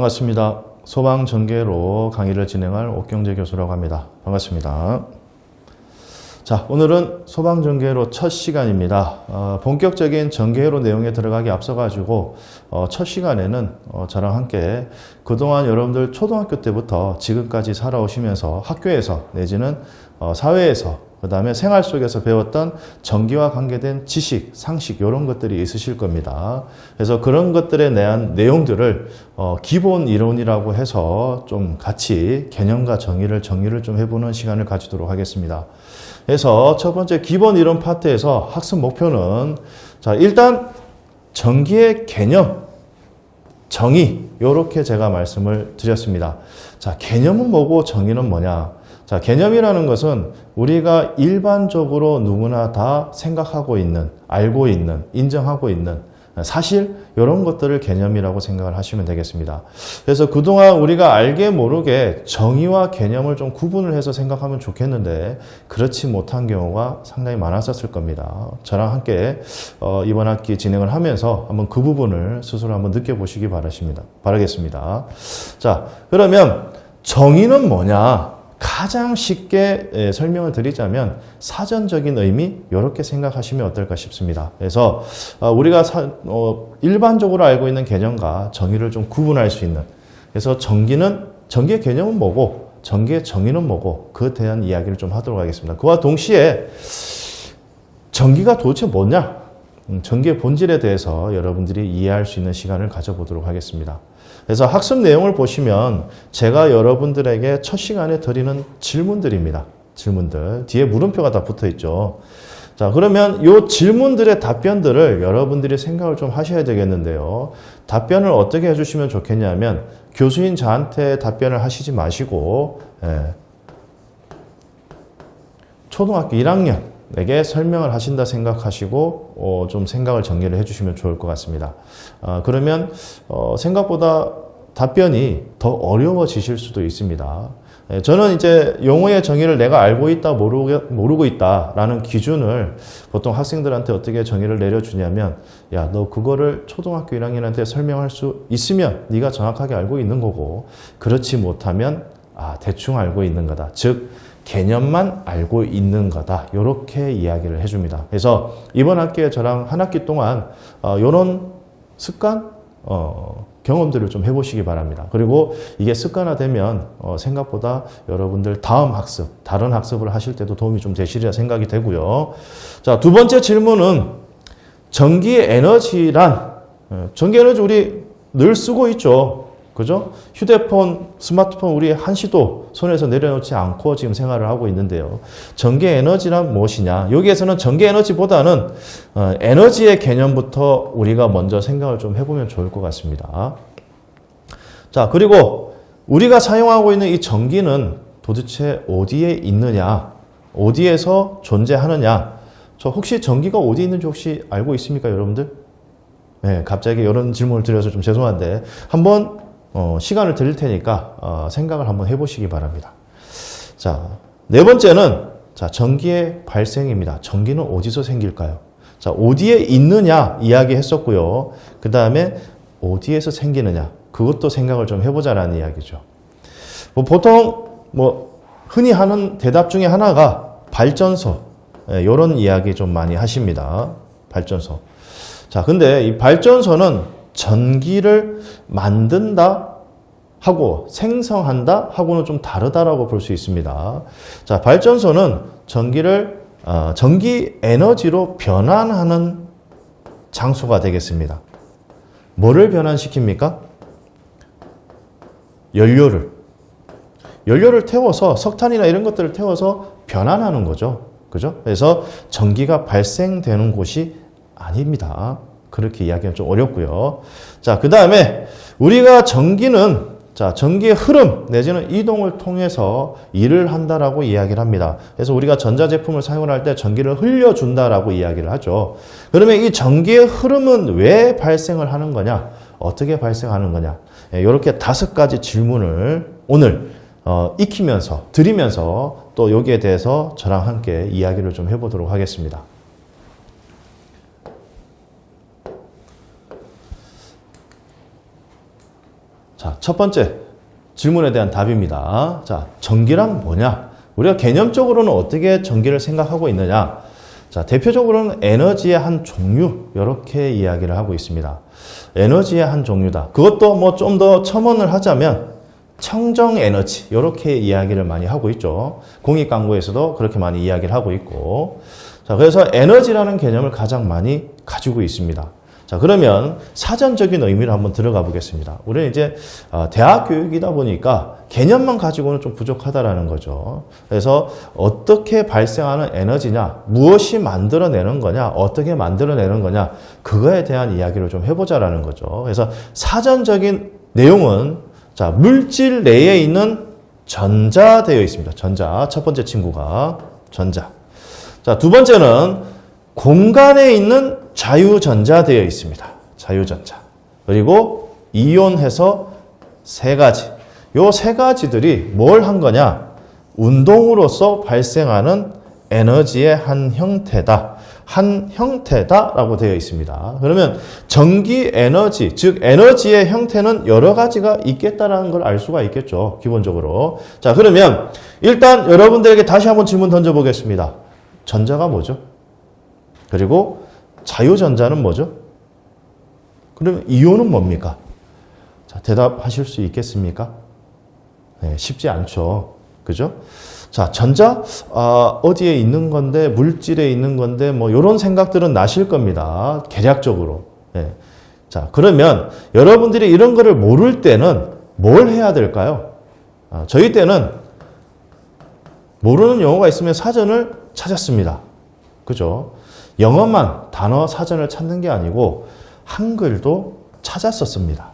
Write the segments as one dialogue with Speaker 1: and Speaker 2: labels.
Speaker 1: 반갑습니다. 소방전개로 강의를 진행할 옥경재 교수라고 합니다. 반갑습니다. 자, 오늘은 소방전개로 첫 시간입니다. 본격적인 전개로 내용에 들어가기 앞서가지고 첫 시간에는 저랑 함께 그동안 여러분들 초등학교 때부터 지금까지 살아오시면서 학교에서 내지는 사회에서 그 다음에 생활 속에서 배웠던 전기와 관계된 지식, 상식 이런 것들이 있으실 겁니다. 그래서 그런 것들에 대한 내용들을 기본 이론이라고 해서 좀 같이 개념과 정의를 좀 해보는 시간을 가지도록 하겠습니다. 그래서 첫 번째 기본 이론 파트에서 학습 목표는 자, 일단 전기의 개념, 정의 이렇게 제가 말씀을 드렸습니다. 자, 개념은 뭐고 정의는 뭐냐? 자, 개념이라는 것은 우리가 일반적으로 누구나 다 생각하고 있는, 알고 있는, 인정하고 있는 사실 이런 것들을 개념이라고 생각을 하시면 되겠습니다. 그래서 그동안 우리가 알게 모르게 정의와 개념을 좀 구분을 해서 생각하면 좋겠는데 그렇지 못한 경우가 상당히 많았었을 겁니다. 저랑 함께 이번 학기 진행을 하면서 한번 그 부분을 스스로 한번 느껴보시기 바라겠습니다. 자, 그러면 정의는 뭐냐? 가장 쉽게 설명을 드리자면 사전적인 의미 이렇게 생각하시면 어떨까 싶습니다. 그래서 우리가 일반적으로 알고 있는 개념과 정의를 좀 구분할 수 있는, 그래서 전기의 개념은 뭐고 전기의 정의는 뭐고 그에 대한 이야기를 좀 하도록 하겠습니다. 그와 동시에 전기가 도대체 뭐냐? 전기의 본질에 대해서 여러분들이 이해할 수 있는 시간을 가져보도록 하겠습니다. 그래서 학습 내용을 보시면 제가 여러분들에게 첫 시간에 드리는 질문들입니다. 질문들. 뒤에 물음표가 다 붙어 있죠. 자, 그러면 이 질문들의 답변들을 여러분들이 생각을 좀 하셔야 되겠는데요. 답변을 어떻게 해주시면 좋겠냐면 교수인 저한테 답변을 하시지 마시고 초등학교 1학년에게 설명을 하신다 생각하시고 좀 생각을 정리를 해주시면 좋을 것 같습니다. 그러면 생각보다 답변이 더 어려워지실 수도 있습니다. 저는 이제 용어의 정의를 내가 알고 있다 모르고 있다라는 기준을 보통 학생들한테 어떻게 정의를 내려주냐면 야, 너 그거를 초등학교 1학년한테 설명할 수 있으면 네가 정확하게 알고 있는 거고 그렇지 못하면 대충 알고 있는 거다. 즉 개념만 알고 있는 거다. 이렇게 이야기를 해줍니다. 그래서 이번 학기에 저랑 한 학기 동안 이런 습관, 경험들을 좀 해보시기 바랍니다. 그리고 이게 습관화되면 생각보다 여러분들 다음 학습, 다른 학습을 하실 때도 도움이 좀 되시리라 생각이 되고요. 자, 두 번째 질문은 전기의 에너지란, 전기 에너지 우리 늘 쓰고 있죠. 그죠? 휴대폰, 스마트폰 우리 한시도 손에서 내려놓지 않고 지금 생활을 하고 있는데요. 전기 에너지란 무엇이냐? 여기에서는 전기 에너지보다는 에너지의 개념부터 우리가 먼저 생각을 좀 해보면 좋을 것 같습니다. 자, 그리고 우리가 사용하고 있는 이 전기는 도대체 어디에 있느냐? 어디에서 존재하느냐? 저 혹시 전기가 어디 있는지 혹시 알고 있습니까, 여러분들? 네, 갑자기 이런 질문을 드려서 좀 죄송한데 한번 시간을 드릴 테니까 생각을 한번 해보시기 바랍니다. 자, 네 번째는 자, 전기의 발생입니다. 전기는 어디서 생길까요? 자, 어디에 있느냐 이야기했었고요. 그 다음에 어디에서 생기느냐 그것도 생각을 좀 해보자라는 이야기죠. 보통 흔히 하는 대답 중에 하나가 발전소 이런 이야기 좀 많이 하십니다. 발전소. 자, 근데 이 발전소는 전기를 만든다 하고 생성한다 하고는 좀 다르다라고 볼 수 있습니다. 자, 발전소는 전기 에너지로 변환하는 장소가 되겠습니다. 뭐를 변환시킵니까? 연료를 태워서 석탄이나 이런 것들을 태워서 변환하는 거죠. 그죠? 그래서 전기가 발생되는 곳이 아닙니다. 그렇게 이야기하면 좀 어렵고요. 자, 그 다음에 우리가 전기의 흐름 내지는 이동을 통해서 일을 한다라고 이야기를 합니다. 그래서 우리가 전자제품을 사용을 할 때 전기를 흘려준다라고 이야기를 하죠. 그러면 이 전기의 흐름은 왜 발생을 하는 거냐? 어떻게 발생하는 거냐? 이렇게 5가지 질문을 오늘 드리면서 또 여기에 대해서 저랑 함께 이야기를 좀 해보도록 하겠습니다. 자, 첫 번째 질문에 대한 답입니다. 자, 전기란 뭐냐? 우리가 개념적으로는 어떻게 전기를 생각하고 있느냐? 자, 대표적으로는 에너지의 한 종류, 이렇게 이야기를 하고 있습니다. 에너지의 한 종류다. 그것도 뭐 좀 더 첨언을 하자면 청정 에너지, 이렇게 이야기를 많이 하고 있죠. 공익 광고에서도 그렇게 많이 이야기를 하고 있고. 자, 그래서 에너지라는 개념을 가장 많이 가지고 있습니다. 자, 그러면 사전적인 의미를 한번 들어가 보겠습니다. 우리는 이제 대학 교육이다 보니까 개념만 가지고는 좀 부족하다라는 거죠. 그래서 어떻게 발생하는 에너지냐, 무엇이 만들어내는 거냐, 어떻게 만들어내는 거냐, 그거에 대한 이야기를 좀 해보자라는 거죠. 그래서 사전적인 내용은 자, 물질 내에 있는 전자 되어 있습니다. 전자. 첫 번째 친구가 전자. 자, 두 번째는 공간에 있는 자유전자 되어 있습니다. 자유전자. 그리고 이온해서 세 가지. 요 세 가지들이 뭘 한 거냐? 운동으로서 발생하는 에너지의 한 형태다. 한 형태다라고 되어 있습니다. 그러면 전기 에너지, 즉 에너지의 형태는 여러 가지가 있겠다라는 걸 알 수가 있겠죠. 기본적으로. 자, 그러면 일단 여러분들에게 다시 한번 질문 던져보겠습니다. 전자가 뭐죠? 그리고 자유전자는 뭐죠? 그러면 이온은 뭡니까? 자, 대답하실 수 있겠습니까? 네, 쉽지 않죠. 그죠? 자, 전자, 어디에 있는 건데, 물질에 있는 건데, 뭐, 요런 생각들은 나실 겁니다. 개략적으로. 네. 자, 그러면 여러분들이 이런 거를 모를 때는 뭘 해야 될까요? 저희 때는 모르는 용어가 있으면 사전을 찾았습니다. 그죠? 영어만 단어 사전을 찾는 게 아니고 한글도 찾았었습니다.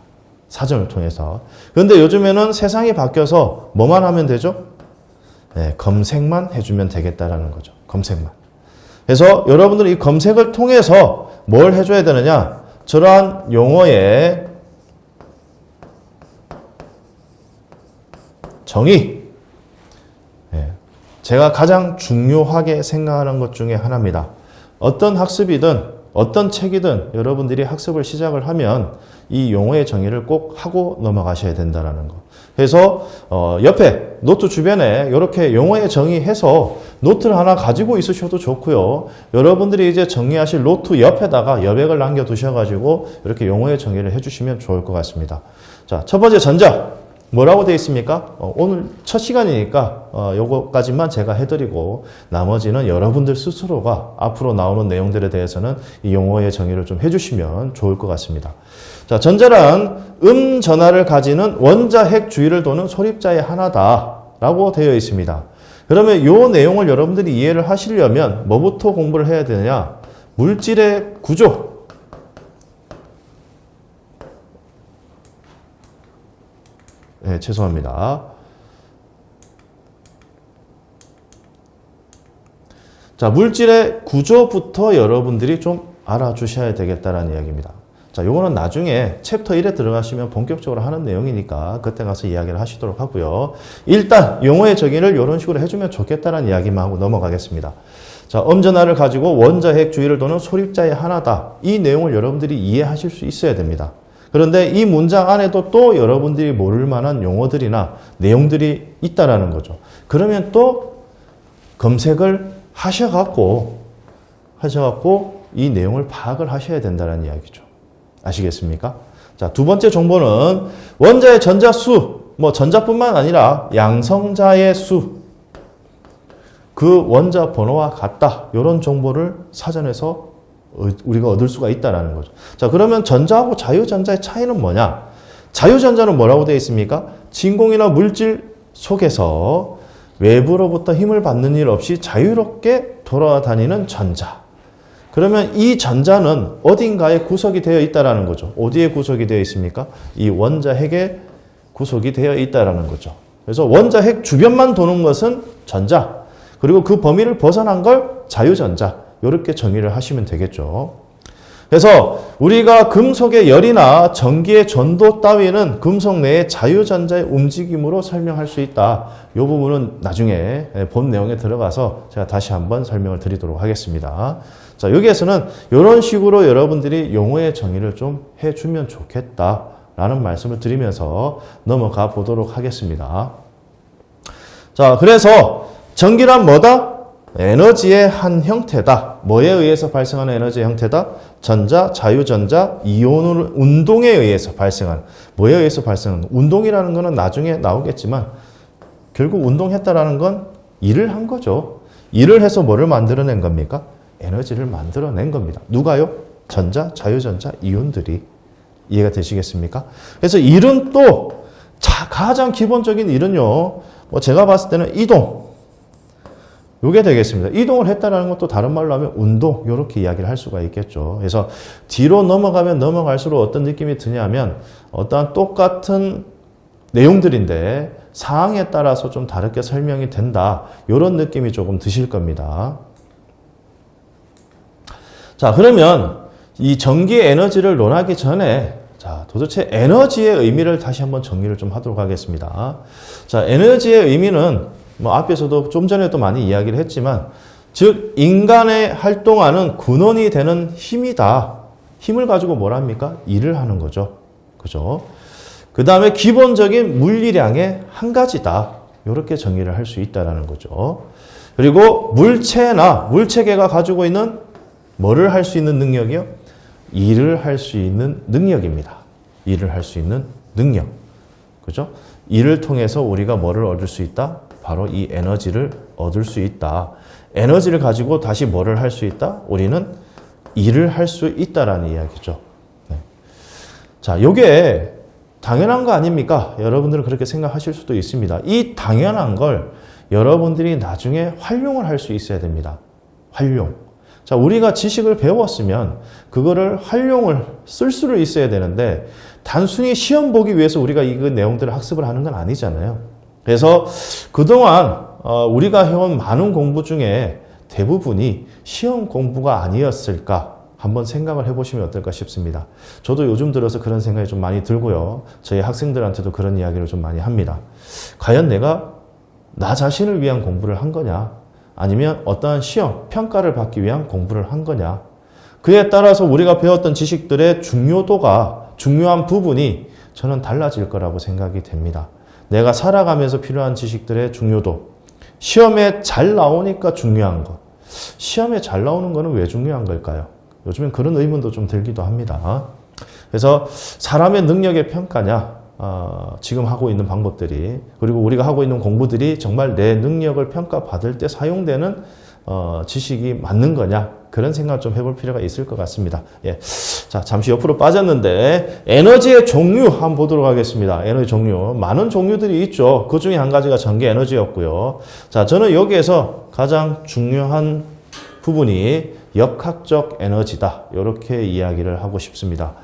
Speaker 1: 사전을 통해서. 그런데 요즘에는 세상이 바뀌어서 뭐만 하면 되죠? 네, 검색만 해주면 되겠다라는 거죠. 검색만. 그래서 여러분들이 이 검색을 통해서 뭘 해줘야 되느냐? 저러한 용어의 정의. 네, 제가 가장 중요하게 생각하는 것 중에 하나입니다. 어떤 학습이든 어떤 책이든 여러분들이 학습을 시작을 하면 이 용어의 정의를 꼭 하고 넘어가셔야 된다는 거. 그래서 옆에 노트 주변에 이렇게 용어의 정의해서 노트를 하나 가지고 있으셔도 좋고요. 여러분들이 이제 정리하실 노트 옆에다가 여백을 남겨두셔가지고 이렇게 용어의 정의를 해주시면 좋을 것 같습니다. 자, 첫 번째 전자. 뭐라고 되어 있습니까? 오늘 첫 시간이니까 요거까지만 제가 해드리고 나머지는 여러분들 스스로가 앞으로 나오는 내용들에 대해서는 이 용어의 정의를 좀 해주시면 좋을 것 같습니다. 자, 전자란 전하를 가지는 원자핵 주위를 도는 소립자의 하나다라고 되어 있습니다. 그러면 이 내용을 여러분들이 이해를 하시려면 뭐부터 공부를 해야 되느냐? 물질의 구조. 네, 죄송합니다. 자, 물질의 구조부터 여러분들이 좀 알아주셔야 되겠다는 이야기입니다. 자, 요거는 나중에 챕터 1에 들어가시면 본격적으로 하는 내용이니까 그때 가서 이야기를 하시도록 하고요. 일단 용어의 정의를 이런 식으로 해주면 좋겠다는 이야기만 하고 넘어가겠습니다. 자, 전하를 가지고 원자핵 주위를 도는 소립자의 하나다. 이 내용을 여러분들이 이해하실 수 있어야 됩니다. 그런데 이 문장 안에도 또 여러분들이 모를 만한 용어들이나 내용들이 있다라는 거죠. 그러면 또 검색을 하셔갖고 이 내용을 파악을 하셔야 된다는 이야기죠. 아시겠습니까? 자, 두 번째 정보는 원자의 전자수, 뭐 전자뿐만 아니라 양성자의 수, 그 원자 번호와 같다. 이런 정보를 사전에서 우리가 얻을 수가 있다는 거죠. 자, 그러면 전자하고 자유전자의 차이는 뭐냐? 자유전자는 뭐라고 되어 있습니까? 진공이나 물질 속에서 외부로부터 힘을 받는 일 없이 자유롭게 돌아다니는 전자. 그러면 이 전자는 어딘가에 구석이 되어 있다는 거죠. 어디에 구석이 되어 있습니까? 이 원자핵에 구석이 되어 있다는 거죠. 그래서 원자핵 주변만 도는 것은 전자. 그리고 그 범위를 벗어난 걸 자유전자. 이렇게 정의를 하시면 되겠죠. 그래서 우리가 금속의 열이나 전기의 전도 따위는 금속 내의 자유전자의 움직임으로 설명할 수 있다. 이 부분은 나중에 본 내용에 들어가서 제가 다시 한번 설명을 드리도록 하겠습니다. 자, 여기에서는 이런 식으로 여러분들이 용어의 정의를 좀 해주면 좋겠다. 라는 말씀을 드리면서 넘어가 보도록 하겠습니다. 자, 그래서 전기란 뭐다? 에너지의 한 형태다. 뭐에 의해서 발생하는 에너지의 형태다? 전자, 자유전자, 이온 운동에 의해서 발생하는, 뭐에 의해서 발생하는, 운동이라는 거는 나중에 나오겠지만 결국 운동했다라는 건 일을 한 거죠. 일을 해서 뭐를 만들어낸 겁니까? 에너지를 만들어낸 겁니다. 누가요? 전자, 자유전자, 이온들이. 이해가 되시겠습니까? 그래서 일은 또 가장 기본적인 일은요, 뭐 제가 봤을 때는 이동, 요게 되겠습니다. 이동을 했다는 것도 다른 말로 하면 운동, 요렇게 이야기를 할 수가 있겠죠. 그래서 뒤로 넘어가면 넘어갈수록 어떤 느낌이 드냐면 어떠한 똑같은 내용들인데 상황에 따라서 좀 다르게 설명이 된다. 요런 느낌이 조금 드실 겁니다. 자, 그러면 이 전기 에너지를 논하기 전에 자, 도대체 에너지의 의미를 다시 한번 정리를 좀 하도록 하겠습니다. 자, 에너지의 의미는 뭐 앞에서도 좀 전에도 많이 이야기를 했지만 즉 인간의 활동하는 근원이 되는 힘이다. 힘을 가지고 뭘 합니까? 일을 하는 거죠. 그죠? 그 다음에 기본적인 물리량의 한 가지다. 이렇게 정의를 할 수 있다는 거죠. 그리고 물체나 물체계가 가지고 있는 뭐를 할 수 있는 능력이요? 일을 할 수 있는 능력입니다. 일을 할 수 있는 능력. 그죠? 이를 통해서 우리가 뭐를 얻을 수 있다? 바로 이 에너지를 얻을 수 있다. 에너지를 가지고 다시 뭐를 할 수 있다? 우리는 일을 할 수 있다라는 이야기죠. 네. 자, 요게 당연한 거 아닙니까? 여러분들은 그렇게 생각하실 수도 있습니다. 이 당연한 걸 여러분들이 나중에 활용을 할 수 있어야 됩니다. 활용. 자, 우리가 지식을 배웠으면 그거를 활용을 쓸 수를 있어야 되는데 단순히 시험 보기 위해서 우리가 이 내용들을 학습을 하는 건 아니잖아요. 그래서 그동안 우리가 해온 많은 공부 중에 대부분이 시험 공부가 아니었을까 한번 생각을 해보시면 어떨까 싶습니다. 저도 요즘 들어서 그런 생각이 좀 많이 들고요. 저희 학생들한테도 그런 이야기를 좀 많이 합니다. 과연 내가 나 자신을 위한 공부를 한 거냐? 아니면 어떠한 시험, 평가를 받기 위한 공부를 한 거냐? 그에 따라서 우리가 배웠던 지식들의 중요도가, 중요한 부분이 저는 달라질 거라고 생각이 됩니다. 내가 살아가면서 필요한 지식들의 중요도, 시험에 잘 나오니까 중요한 것. 시험에 잘 나오는 거는 왜 중요한 걸까요? 요즘엔 그런 의문도 좀 들기도 합니다. 그래서 사람의 능력의 평가냐, 지금 하고 있는 방법들이, 그리고 우리가 하고 있는 공부들이 정말 내 능력을 평가받을 때 사용되는 지식이 맞는 거냐, 그런 생각을 좀 해볼 필요가 있을 것 같습니다. 예. 자, 잠시 옆으로 빠졌는데 에너지의 종류 한번 보도록 하겠습니다. 에너지 종류. 많은 종류들이 있죠. 그 중에 한 가지가 전기 에너지였고요. 자, 저는 여기에서 가장 중요한 부분이 역학적 에너지다. 이렇게 이야기를 하고 싶습니다.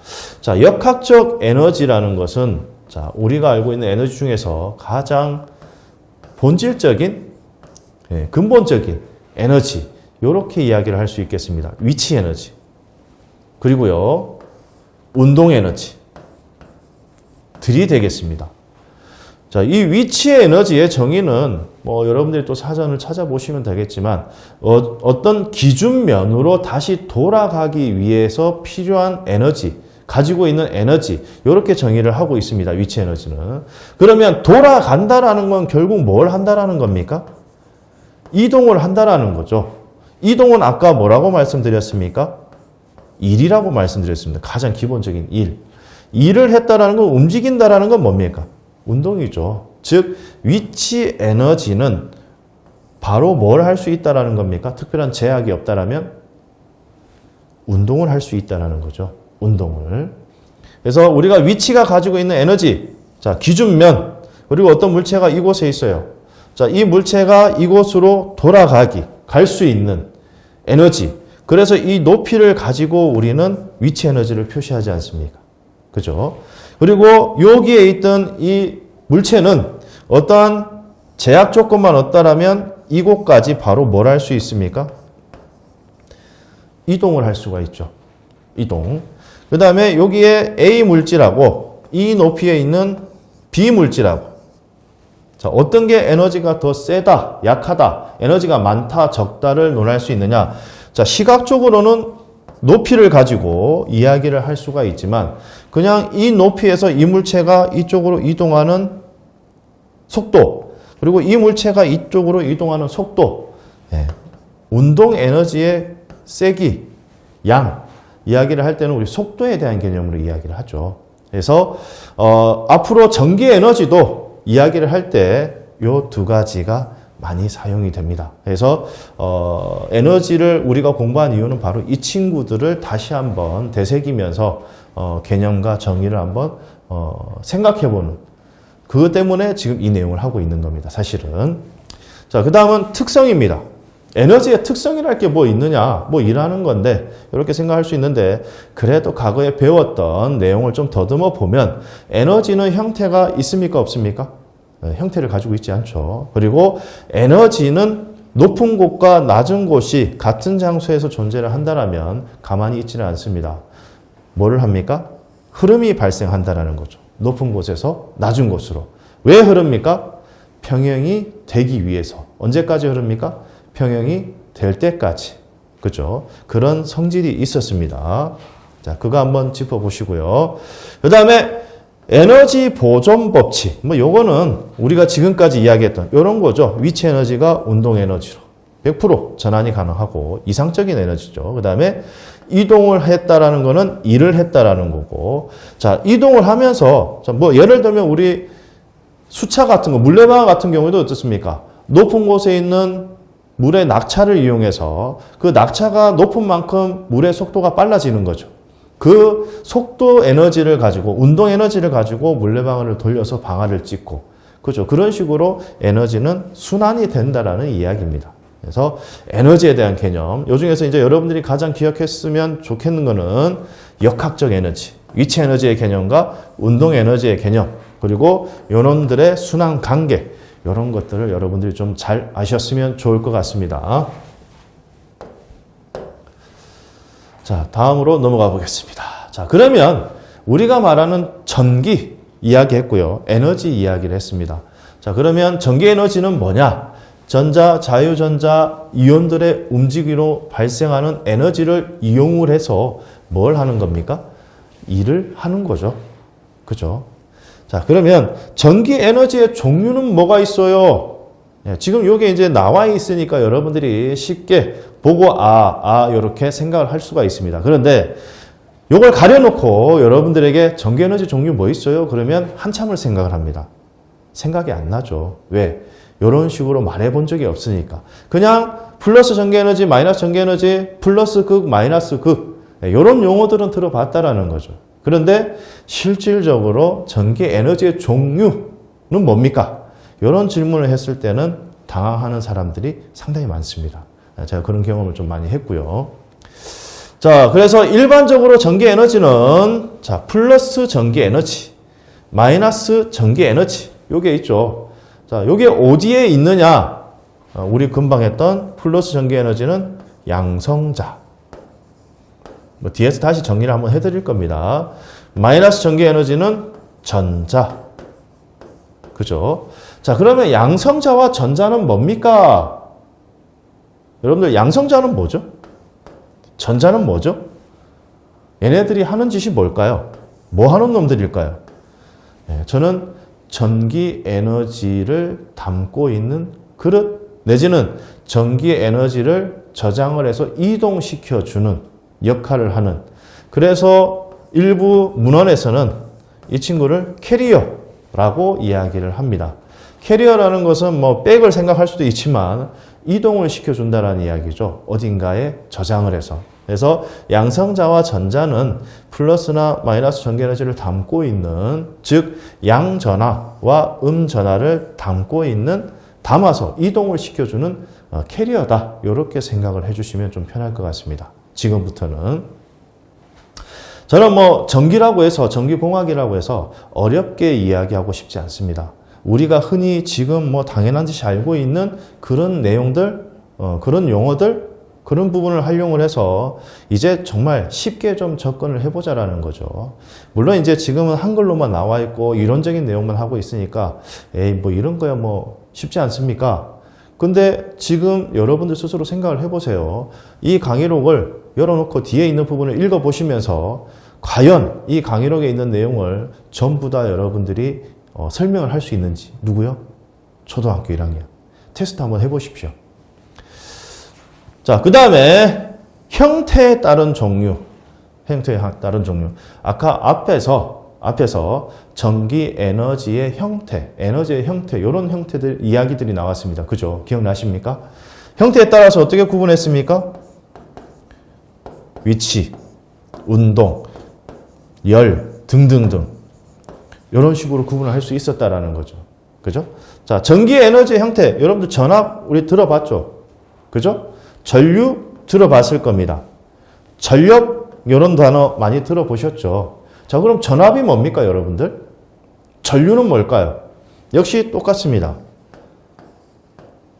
Speaker 1: 자, 역학적 에너지라는 것은 자, 우리가 알고 있는 에너지 중에서 가장 본질적인, 근본적인 에너지. 이렇게 이야기를 할 수 있겠습니다. 위치 에너지. 그리고요, 운동 에너지. 들이 되겠습니다. 자, 이 위치 에너지의 정의는 뭐 여러분들이 또 사전을 찾아보시면 되겠지만 어떤 기준면으로 다시 돌아가기 위해서 필요한 에너지, 가지고 있는 에너지, 이렇게 정의를 하고 있습니다. 위치 에너지는. 그러면 돌아간다라는 건 결국 뭘 한다라는 겁니까? 이동을 한다라는 거죠. 이동은 아까 뭐라고 말씀드렸습니까? 일이라고 말씀드렸습니다. 가장 기본적인 일. 일을 했다라는 건 움직인다라는 건 뭡니까? 운동이죠. 즉 위치 에너지는 바로 뭘 할 수 있다라는 겁니까? 특별한 제약이 없다라면 운동을 할 수 있다라는 거죠. 운동을. 그래서 우리가 위치가 가지고 있는 에너지, 자, 기준면, 그리고 어떤 물체가 이곳에 있어요. 자, 이 물체가 이곳으로 돌아가기, 갈 수 있는 에너지. 그래서 이 높이를 가지고 우리는 위치 에너지를 표시하지 않습니까? 그죠? 그리고 여기에 있던 이 물체는 어떠한 제약 조건만 없다라면 이곳까지 바로 뭘 할 수 있습니까? 이동을 할 수가 있죠. 이동. 그 다음에 여기에 A 물질하고 이 높이에 있는 B 물질하고 자, 어떤 게 에너지가 더 세다, 약하다, 에너지가 많다, 적다를 논할 수 있느냐? 자, 시각적으로는 높이를 가지고 이야기를 할 수가 있지만 그냥 이 높이에서 이 물체가 이쪽으로 이동하는 속도 그리고 이 물체가 이쪽으로 이동하는 속도 운동 에너지의 세기, 양 이야기를 할 때는 우리 속도에 대한 개념으로 이야기를 하죠. 그래서 앞으로 전기 에너지도 이야기를 할 때 요 두 가지가 많이 사용이 됩니다. 그래서 에너지를 우리가 공부한 이유는 바로 이 친구들을 다시 한번 되새기면서 개념과 정의를 한번 생각해보는 그것 때문에 지금 이 내용을 하고 있는 겁니다. 사실은. 자, 그 다음은 특성입니다. 에너지의 특성이랄 게 뭐 있느냐, 뭐 일하는 건데 이렇게 생각할 수 있는데 그래도 과거에 배웠던 내용을 좀 더듬어 보면 에너지는 형태가 있습니까 없습니까? 형태를 가지고 있지 않죠. 그리고 에너지는 높은 곳과 낮은 곳이 같은 장소에서 존재를 한다면 가만히 있지는 않습니다. 뭐를 합니까? 흐름이 발생한다는 거죠. 높은 곳에서 낮은 곳으로. 왜 흐릅니까? 평형이 되기 위해서. 언제까지 흐릅니까? 평형이 될 때까지. 그죠? 그런 성질이 있었습니다. 자, 그거 한번 짚어보시고요. 그 다음에 에너지 보존 법칙. 뭐 요거는 우리가 지금까지 이야기했던 이런 거죠. 위치 에너지가 운동 에너지로 100% 전환이 가능하고 이상적인 에너지죠. 그 다음에 이동을 했다라는 거는 일을 했다라는 거고. 자, 이동을 하면서 뭐 예를 들면 우리 수차 같은 거, 물레방아 같은 경우에도 어떻습니까? 높은 곳에 있는 물의 낙차를 이용해서 그 낙차가 높은 만큼 물의 속도가 빨라지는 거죠. 그 속도 에너지를 가지고 운동 에너지를 가지고 물레방아를 돌려서 방아를 찍고 그죠? 그런 식으로 에너지는 순환이 된다라는 이야기입니다. 그래서 에너지에 대한 개념 요 중에서 이제 여러분들이 가장 기억했으면 좋겠는 거는 역학적 에너지, 위치 에너지의 개념과 운동 에너지의 개념 그리고 요놈들의 순환 관계 이런 것들을 여러분들이 좀 잘 아셨으면 좋을 것 같습니다. 자, 다음으로 넘어가 보겠습니다. 자, 그러면 우리가 말하는 전기 이야기했고요. 에너지 이야기를 했습니다. 자, 그러면 전기 에너지는 뭐냐? 전자, 자유전자, 이온들의 움직임으로 발생하는 에너지를 이용을 해서 뭘 하는 겁니까? 일을 하는 거죠. 그죠? 자, 그러면 전기 에너지의 종류는 뭐가 있어요? 지금 이게 이제 나와 있으니까 여러분들이 쉽게 보고 이렇게 생각을 할 수가 있습니다. 그런데 이걸 가려놓고 여러분들에게 전기 에너지 종류 뭐 있어요? 그러면 한참을 생각을 합니다. 생각이 안 나죠. 왜? 이런 식으로 말해본 적이 없으니까. 그냥 플러스 전기 에너지, 마이너스 전기 에너지, 플러스 극, 마이너스 극 이런 용어들은 들어봤다라는 거죠. 그런데 실질적으로 전기 에너지의 종류는 뭡니까? 이런 질문을 했을 때는 당황하는 사람들이 상당히 많습니다. 제가 그런 경험을 좀 많이 했고요. 자, 그래서 일반적으로 전기 에너지는 자, 플러스 전기 에너지, 마이너스 전기 에너지 요게 있죠. 자, 요게 어디에 있느냐? 우리 금방 했던 플러스 전기 에너지는 양성자. 뭐 뒤에서 다시 정리를 한번 해드릴 겁니다. 마이너스 전기 에너지는 전자. 그죠? 자, 그러면 양성자와 전자는 뭡니까? 여러분들 양성자는 뭐죠? 전자는 뭐죠? 얘네들이 하는 짓이 뭘까요? 뭐 하는 놈들일까요? 저는 전기 에너지를 담고 있는 그릇 내지는 전기 에너지를 저장을 해서 이동시켜주는 역할을 하는 그래서 일부 문헌에서는 이 친구를 캐리어라고 이야기를 합니다. 캐리어라는 것은 뭐 백을 생각할 수도 있지만 이동을 시켜준다는 이야기죠. 어딘가에 저장을 해서. 그래서 양성자와 전자는 플러스나 마이너스 전기 에너지를 담고 있는 즉 양전하와 음전하를 담고 있는 담아서 이동을 시켜주는 캐리어다. 이렇게 생각을 해주시면 좀 편할 것 같습니다. 지금부터는. 저는 뭐 전기라고 해서 전기공학이라고 해서 어렵게 이야기하고 싶지 않습니다. 우리가 흔히 지금 뭐 당연한 듯이 알고 있는 그런 내용들, 그런 용어들, 그런 부분을 활용을 해서 이제 정말 쉽게 좀 접근을 해보자라는 거죠. 물론 이제 지금은 한글로만 나와 있고 이론적인 내용만 하고 있으니까 에이 뭐 이런 거야 뭐 쉽지 않습니까? 근데 지금 여러분들 스스로 생각을 해보세요. 이 강의록을 열어놓고 뒤에 있는 부분을 읽어보시면서 과연 이 강의록에 있는 내용을 전부 다 여러분들이 설명을 할 수 있는지. 누구요? 초등학교 1학년. 테스트 한번 해보십시오. 자, 그 다음에 형태에 따른 종류. 형태에 따른 종류. 아까 앞에서 전기 에너지의 형태, 이런 형태들, 이야기들이 나왔습니다. 그죠? 기억나십니까? 형태에 따라서 어떻게 구분했습니까? 위치, 운동, 열 등등등. 이런 식으로 구분을 할 수 있었다라는 거죠. 그죠? 자, 전기 에너지의 형태. 여러분들 전압 우리 들어봤죠? 그죠? 전류 들어봤을 겁니다. 전력 이런 단어 많이 들어보셨죠? 자, 그럼 전압이 뭡니까, 여러분들? 전류는 뭘까요? 역시 똑같습니다.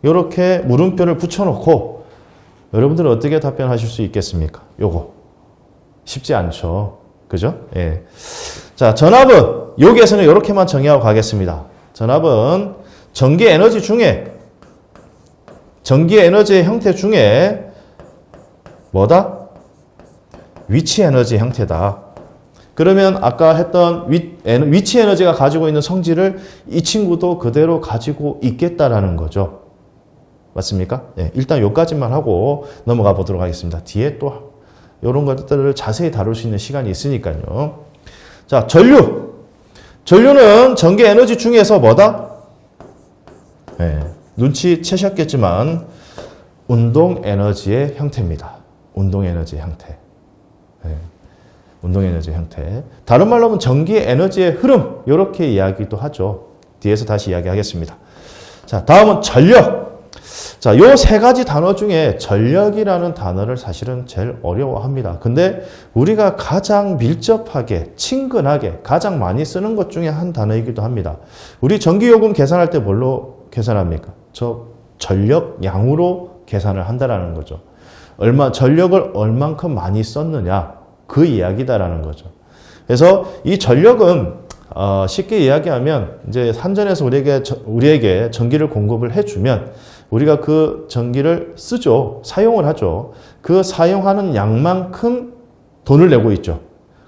Speaker 1: 이렇게 물음표를 붙여놓고 여러분들은 어떻게 답변하실 수 있겠습니까? 요거. 쉽지 않죠. 그죠? 예. 자, 전압은 여기에서는 이렇게만 정의하고 가겠습니다. 전압은 전기 에너지의 형태 중에 뭐다? 위치 에너지 형태다. 그러면 아까 했던 위치 에너지가 가지고 있는 성질을 이 친구도 그대로 가지고 있겠다라는 거죠. 맞습니까? 예, 일단 여기까지만 하고 넘어가 보도록 하겠습니다. 뒤에 또 이런 것들을 자세히 다룰 수 있는 시간이 있으니까요. 자, 전류는 전기 에너지 중에서 뭐다? 예, 눈치채셨겠지만 운동 에너지의 형태입니다. 운동 에너지의 형태. 예, 운동 에너지의 형태. 다른 말로 하면 전기 에너지의 흐름, 이렇게 이야기도 하죠. 뒤에서 다시 이야기하겠습니다. 자, 다음은 전력. 자, 요 세 가지 단어 중에 전력이라는 단어를 사실은 제일 어려워합니다. 근데 우리가 가장 밀접하게, 친근하게, 가장 많이 쓰는 것 중에 한 단어이기도 합니다. 우리 전기요금 계산할 때 뭘로 계산합니까? 전력량으로 계산을 한다라는 거죠. 전력을 얼만큼 많이 썼느냐, 그 이야기다라는 거죠. 그래서 이 전력은 쉽게 이야기하면 이제 산전에서 우리에게 전기를 공급을 해주면 우리가 그 전기를 쓰죠. 사용을 하죠. 그 사용하는 양만큼 돈을 내고 있죠.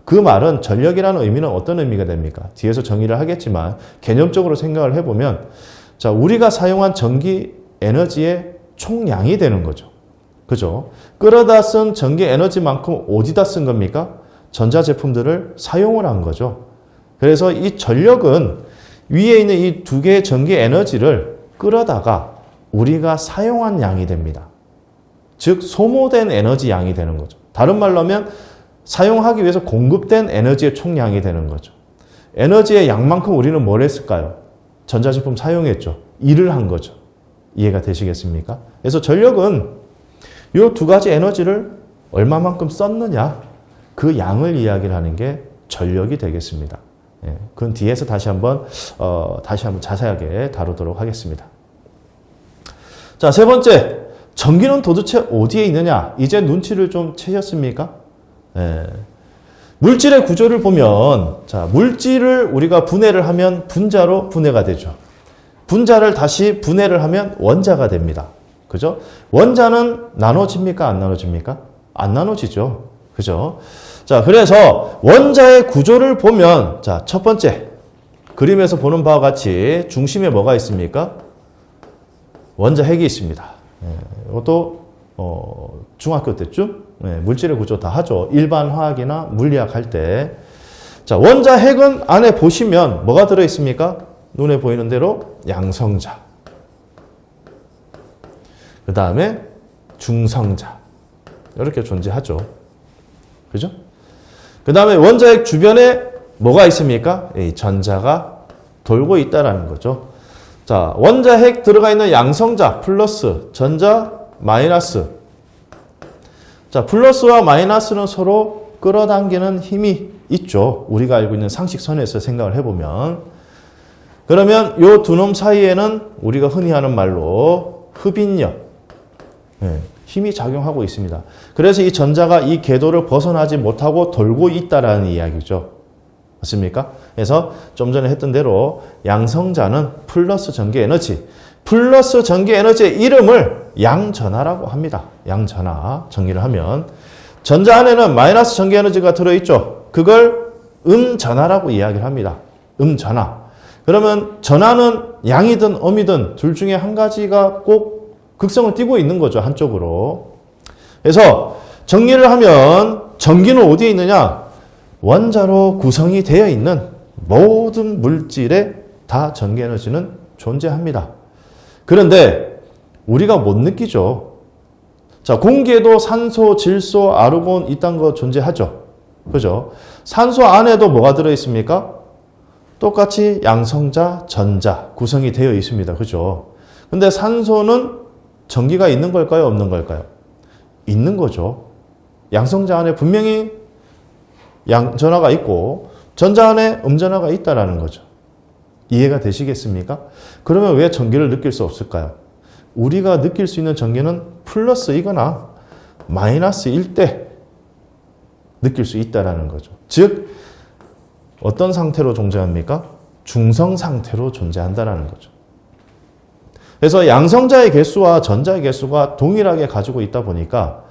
Speaker 1: 그 말은 전력이라는 의미는 어떤 의미가 됩니까? 뒤에서 정의를 하겠지만 개념적으로 생각을 해보면 자, 우리가 사용한 전기 에너지의 총량이 되는 거죠. 그죠? 끌어다 쓴 전기 에너지만큼 어디다 쓴 겁니까? 전자제품들을 사용을 한 거죠. 그래서 이 전력은 위에 있는 이 두 개의 전기 에너지를 끌어다가 우리가 사용한 양이 됩니다. 즉 소모된 에너지 양이 되는 거죠. 다른 말로 하면 사용하기 위해서 공급된 에너지의 총량이 되는 거죠. 에너지의 양만큼 우리는 뭘 했을까요? 전자제품 사용했죠. 일을 한 거죠. 이해가 되시겠습니까? 그래서 전력은 이 두 가지 에너지를 얼마만큼 썼느냐, 그 양을 이야기를 하는 게 전력이 되겠습니다. 예, 그건 뒤에서 다시 한번 자세하게 다루도록 하겠습니다. 자, 세 번째, 전기는 도대체 어디에 있느냐? 이제 눈치를 좀 채셨습니까? 예. 물질의 구조를 보면, 자, 물질을 우리가 분해를 하면 분자로 분해가 되죠. 분자를 다시 분해를 하면 원자가 됩니다. 그죠? 원자는 나눠집니까? 안 나눠집니까? 안 나눠지죠. 그죠? 자, 그래서 원자의 구조를 보면, 자, 첫 번째, 그림에서 보는 바와 같이 중심에 뭐가 있습니까? 원자 핵이 있습니다. 이것도 중학교 때쯤 물질의 구조 다 하죠. 일반 화학이나 물리학 할 때. 자, 원자 핵은 안에 보시면 뭐가 들어 있습니까? 눈에 보이는 대로 양성자. 그 다음에 중성자. 이렇게 존재하죠. 그죠? 그 다음에 원자핵 주변에 뭐가 있습니까? 이 전자가 돌고 있다라는 거죠. 자, 원자핵 들어가 있는 양성자 플러스, 전자 마이너스. 자, 플러스와 마이너스는 서로 끌어당기는 힘이 있죠. 우리가 알고 있는 상식선에서 생각을 해보면. 그러면 이 두 놈 사이에는 우리가 흔히 하는 말로 흡인력, 힘이 작용하고 있습니다. 그래서 이 전자가 이 궤도를 벗어나지 못하고 돌고 있다라는 이야기죠. 맞습니까? 그래서 좀 전에 했던 대로 양성자는 플러스 전기 에너지, 플러스 전기 에너지의 이름을 양전하라고 합니다. 양전하 정의를 하면. 전자 안에는 마이너스 전기 에너지가 들어있죠. 그걸 음전하라고 이야기를 합니다. 음전하. 그러면 전하는 양이든 음이든 둘 중에 한 가지가 꼭 극성을 띠고 있는 거죠. 한쪽으로. 그래서 정리를 하면 전기는 어디에 있느냐? 원자로 구성이 되어 있는 모든 물질에 다 전기 에너지는 존재합니다. 그런데 우리가 못 느끼죠. 자, 공기에도 산소, 질소, 아르곤 이딴 거 존재하죠. 그죠? 산소 안에도 뭐가 들어있습니까? 똑같이 양성자, 전자 구성이 되어 있습니다. 그죠? 근데 산소는 전기가 있는 걸까요? 없는 걸까요? 있는 거죠. 양성자 안에 분명히 양전하가 있고 전자 안에 음전하가 있다라는 거죠. 이해가 되시겠습니까? 그러면 왜 전기를 느낄 수 없을까요? 우리가 느낄 수 있는 전기는 플러스이거나 마이너스일 때 느낄 수 있다라는 거죠. 즉 어떤 상태로 존재합니까? 중성 상태로 존재한다라는 거죠. 그래서 양성자의 개수와 전자의 개수가 동일하게 가지고 있다 보니까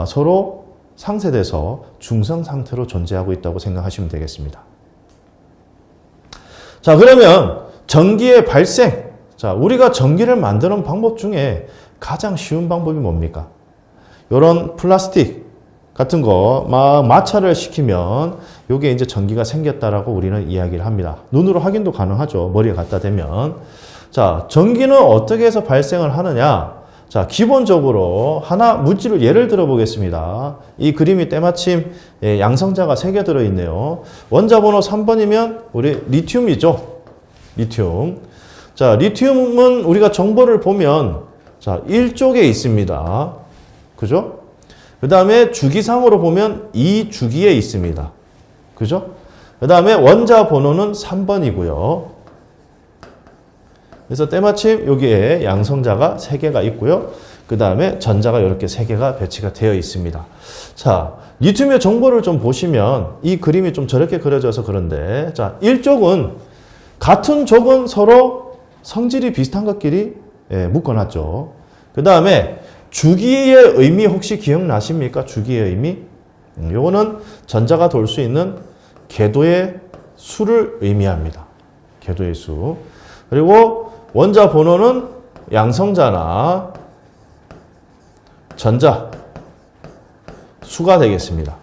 Speaker 1: 서로 상쇄돼서 중성 상태로 존재하고 있다고 생각하시면 되겠습니다. 자, 그러면 전기의 발생. 자, 우리가 전기를 만드는 방법 중에 가장 쉬운 방법이 뭡니까? 이런 플라스틱 같은 거 막 마찰을 시키면 이게 이제 전기가 생겼다라고 우리는 이야기를 합니다. 눈으로 확인도 가능하죠. 머리에 갖다 대면. 자, 전기는 어떻게 해서 발생을 하느냐? 자, 기본적으로 하나 물질을 예를 들어 보겠습니다. 이 그림이 때마침 양성자가 3개 들어있네요. 원자 번호 3번이면 우리 리튬이죠. 리튬. 자, 리튬은 우리가 정보를 보면 자, 1쪽에 있습니다. 그죠? 그 다음에 주기상으로 보면 2주기에 있습니다. 그죠? 그 다음에 원자 번호는 3번이고요. 그래서 때마침 여기에 양성자가 3개가 있고요. 그 다음에 전자가 이렇게 3개가 배치가 되어 있습니다. 자, 리튬의 정보를 좀 보시면 이 그림이 좀 저렇게 그려져서 그런데 자, 1쪽은 같은 쪽은 서로 성질이 비슷한 것끼리 묶어놨죠. 그 다음에 주기의 의미 혹시 기억나십니까? 주기의 의미? 요거는 전자가 돌 수 있는 궤도의 수를 의미합니다. 궤도의 수. 그리고 원자 번호는 양성자나 전자 수가 되겠습니다.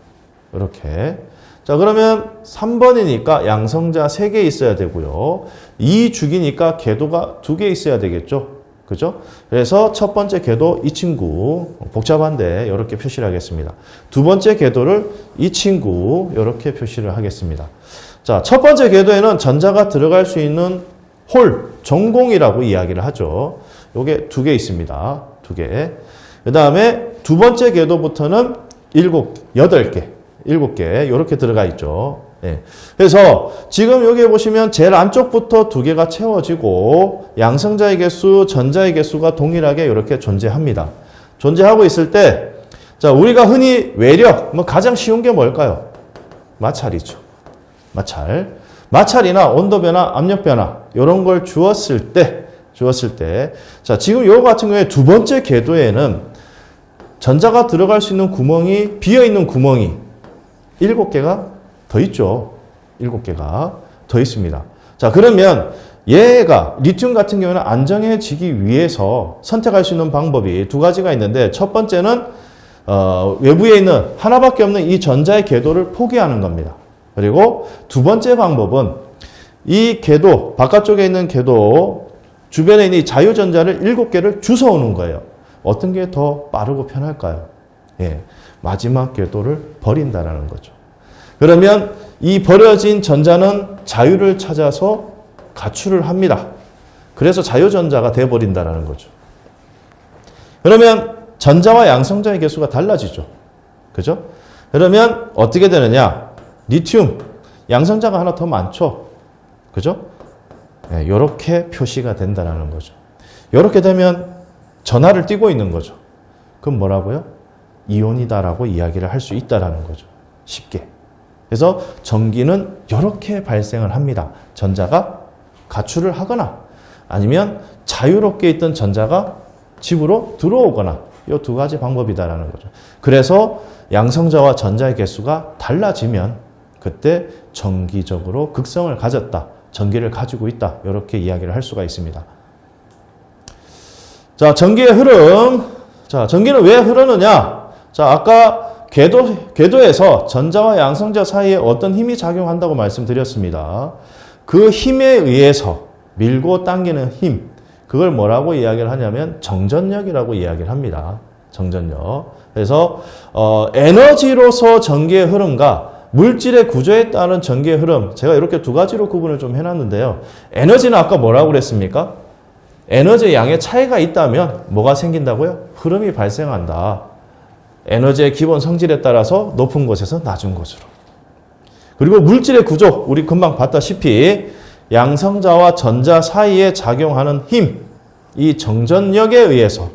Speaker 1: 이렇게. 자, 그러면 3번이니까 양성자 3개 있어야 되고요. 2주기니까 궤도가 2개 있어야 되겠죠. 그죠? 그래서 첫 번째 궤도 이 친구 복잡한데 이렇게 표시를 하겠습니다. 두 번째 궤도를 이 친구 이렇게 표시를 하겠습니다. 자, 첫 번째 궤도에는 전자가 들어갈 수 있는 홀, 전공이라고 이야기를 하죠. 요게 2개 있습니다. 2개. 그 다음에 두 번째 궤도부터는 8개 이렇게 들어가 있죠. 예. 그래서 지금 여기 보시면 제일 안쪽부터 2개가 채워지고 양성자의 개수, 전자의 개수가 동일하게 이렇게 존재합니다. 존재하고 있을 때, 자, 우리가 흔히 외력, 가장 쉬운 게 뭘까요? 마찰이죠. 마찰이나 온도 변화, 압력 변화, 이런 걸 주었을 때, 자, 지금 요 같은 경우에 두 번째 궤도에는 전자가 들어갈 수 있는 구멍이, 비어있는 구멍이 7개가 더 있죠. 7개가 더 있습니다. 자, 그러면 얘가 리튬 같은 경우는 안정해지기 위해서 선택할 수 있는 방법이 2가지가 있는데 첫 번째는 외부에 있는 하나밖에 없는 이 전자의 궤도를 포기하는 겁니다. 그리고 두 번째 방법은 이 궤도, 바깥쪽에 있는 궤도 주변에 있는 이 자유전자를 7개를 주워오는 거예요. 어떤 게 더 빠르고 편할까요? 예, 마지막 궤도를 버린다라는 거죠. 그러면 이 버려진 전자는 자유를 찾아서 가출을 합니다. 그래서 자유전자가 돼버린다는 거죠. 그러면 전자와 양성자의 개수가 달라지죠. 그죠? 그러면 어떻게 되느냐? 리튬, 양성자가 하나 더 많죠. 그죠? 네, 이렇게 표시가 된다는 거죠. 이렇게 되면 전하를 띠고 있는 거죠. 그럼 뭐라고요? 이온이다라고 이야기를 할 수 있다는 거죠. 쉽게. 그래서 전기는 이렇게 발생을 합니다. 전자가 가출을 하거나 아니면 자유롭게 있던 전자가 집으로 들어오거나 이 두 가지 방법이다라는 거죠. 그래서 양성자와 전자의 개수가 달라지면 그때 정기적으로 극성을 가졌다, 전기를 가지고 있다, 이렇게 이야기를 할 수가 있습니다. 자, 전기의 흐름. 자, 전기는 왜 흐르느냐? 자, 아까 궤도에서 전자와 양성자 사이에 어떤 힘이 작용한다고 말씀드렸습니다. 그 힘에 의해서 밀고 당기는 힘, 그걸 뭐라고 이야기를 하냐면 정전력이라고 이야기를 합니다. 정전력. 그래서 에너지로서 전기의 흐름과 물질의 구조에 따른 전기의 흐름, 제가 이렇게 두 가지로 구분을 좀 해놨는데요. 에너지는 아까 뭐라고 그랬습니까? 에너지의 양의 차이가 있다면 뭐가 생긴다고요? 흐름이 발생한다. 에너지의 기본 성질에 따라서 높은 곳에서 낮은 곳으로. 그리고 물질의 구조, 우리 금방 봤다시피 양성자와 전자 사이에 작용하는 힘, 이 정전력에 의해서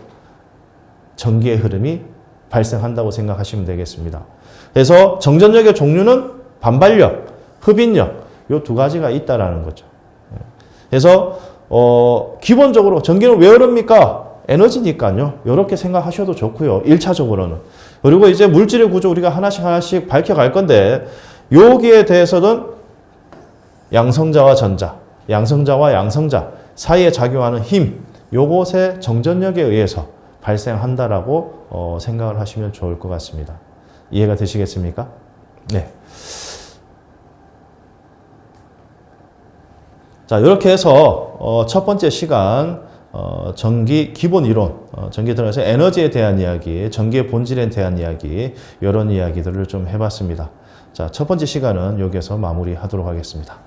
Speaker 1: 전기의 흐름이 발생한다고 생각하시면 되겠습니다. 그래서 정전력의 종류는 반발력, 흡인력, 이 두 가지가 있다라는 거죠. 그래서 기본적으로 전기는 왜 흐릅니까? 에너지니까요. 이렇게 생각하셔도 좋고요. 1차적으로는. 그리고 이제 물질의 구조 우리가 하나씩 밝혀갈 건데 여기에 대해서는 양성자와 전자, 양성자와 양성자 사이에 작용하는 힘, 요것의 정전력에 의해서 발생한다라고 생각을 하시면 좋을 것 같습니다. 이해가 되시겠습니까? 네. 자, 이렇게 해서 첫 번째 시간 전기 기본 이론, 전기에 들어가서 에너지에 대한 이야기, 전기의 본질에 대한 이야기, 이런 이야기들을 좀 해봤습니다. 자, 첫 번째 시간은 여기에서 마무리하도록 하겠습니다.